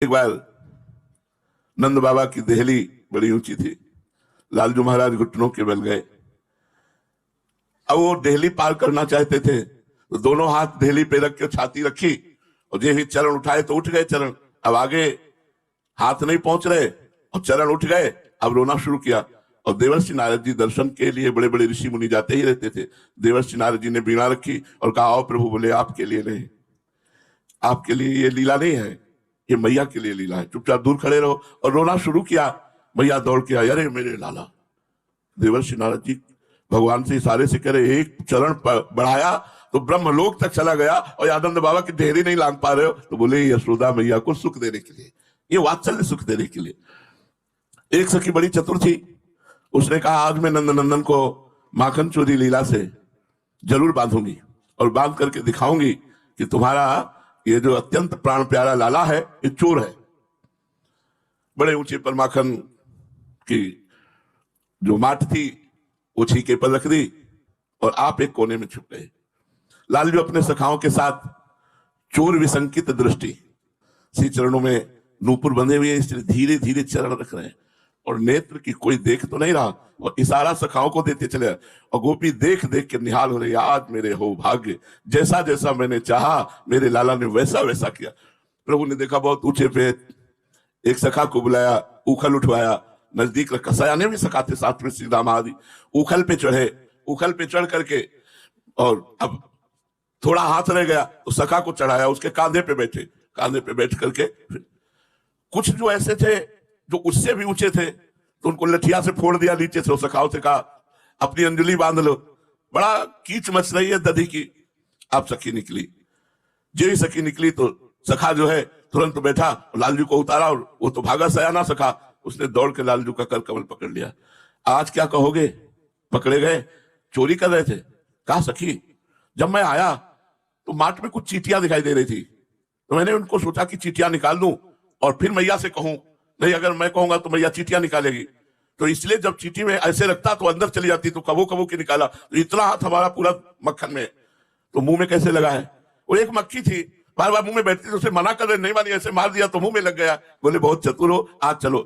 एक बार नंद बाबा की देहली बड़ी ऊंची थी। लालजू महाराज घुटनों के बल गए। अब वो देहली पार करना चाहते थे तो दोनों हाथ देहली पे रख के छाती रखी और जे ही चरण उठाए तो उठ गए चरण। अब आगे हाथ नहीं पहुंच रहे और चरण उठ गए। अब रोना शुरू किया और देवर्षि नारद जी दर्शन के लिए बड़े बड़े ऋषि मुनि जाते ही रहते थे। देवर्षि नारद जी ने बीणा रखी और कहा, आओ प्रभु। बोले, आपके लिए नहीं, आपके लिए ये लीला नहीं है, ये मैया के लिए लीला है, चुपचाप दूर खड़े रहो। और रोना शुरू किया। मैया दौड़ के आई, अरे मेरे लाला। देवर्षि नारद जी भगवान से इशारे से करे, एक चरण बढ़ाया तो ब्रह्मलोक तक चला गया और आनंद बाबा की देहरी नहीं लांग पा रहे हो। तो बोले, यशोदा मैया को सुख देने के लिए, ये वात्सल्य सुख देने के लिए। एक सखी बड़ी चतुर थी, उसने कहा, आज मैं नंदनंदन को माखन चोरी लीला से जरूर बांधूंगी और बांध करके दिखाऊंगी कि तुम्हारा ये जो अत्यंत प्राण प्यारा लाला है ये चोर है। बड़े ऊंचे पर माखन की जो माट थी वो छीके पर रख दी और आप एक कोने में छुप गए। लालजू अपने सखाओं के साथ चोर विसंकित दृष्टि, श्री चरणों में नूपुर बंधे हुए, इसलिए धीरे धीरे चरण रख रहे हैं और नेत्र की कोई देख तो नहीं रहा और इशारा सखाओं को देते चले। और गोपी देख देख के निहाल हो रही, आज मेरे हो भाग्य, जैसा जैसा मैंने चाहा मेरे लाला ने वैसा वैसा किया। प्रभु ने देखा, बहुत ऊंचे पे एक सखा को बुलाया, उखल उठवाया, नजदीक रखा। सयाने भी सखा थे साथ में, श्री राम आदि। उखल पे चढ़े, उखल पे चढ़ करके और अब थोड़ा हाथ रह गया तो सखा को चढ़ाया, उसके कांधे पे बैठे। कांधे पे बैठ करके कुछ जो ऐसे थे जो उससे भी ऊंचे थे तो उनको लठिया से फोड़ दिया नीचे से। सखाओं से कहा, अपनी अंजलि बांध लो। बड़ा कीच मच रही है दधी की। आप सखी निकली। जो ही सखी निकली तो सखा जो है तुरंत बैठा, लालजू को उतारा और वो तो भागा सयाना सखा। उसने दौड़ के लालजू का कर कमल पकड़ लिया। आज क्या कहोगे? पकड़े गए, चोरी कर रहे थे। कहा, सखी जब मैं आया तो माट में कुछ चीटियां दिखाई दे रही थी, तो मैंने उनको सोचा कि चीटियां निकाल दूं और फिर मैया से कहूं। नहीं, अगर मैं कहूंगा तो मैया चीटियां निकालेगी, तो इसलिए जब चीटी में ऐसे रखता तो अंदर चली जाती, तो कबो कबो की निकाला। तो इतना हाथ हमारा पूरा मक्खन में, तो मुंह में कैसे लगा है? वो एक मक्खी थी, बार बार मुंह में बैठती, तो उसे मना कर रहे, नहीं मानी, ऐसे मार दिया तो मुंह में लग गया। बोले, बहुत चतुर हो, आज चलो।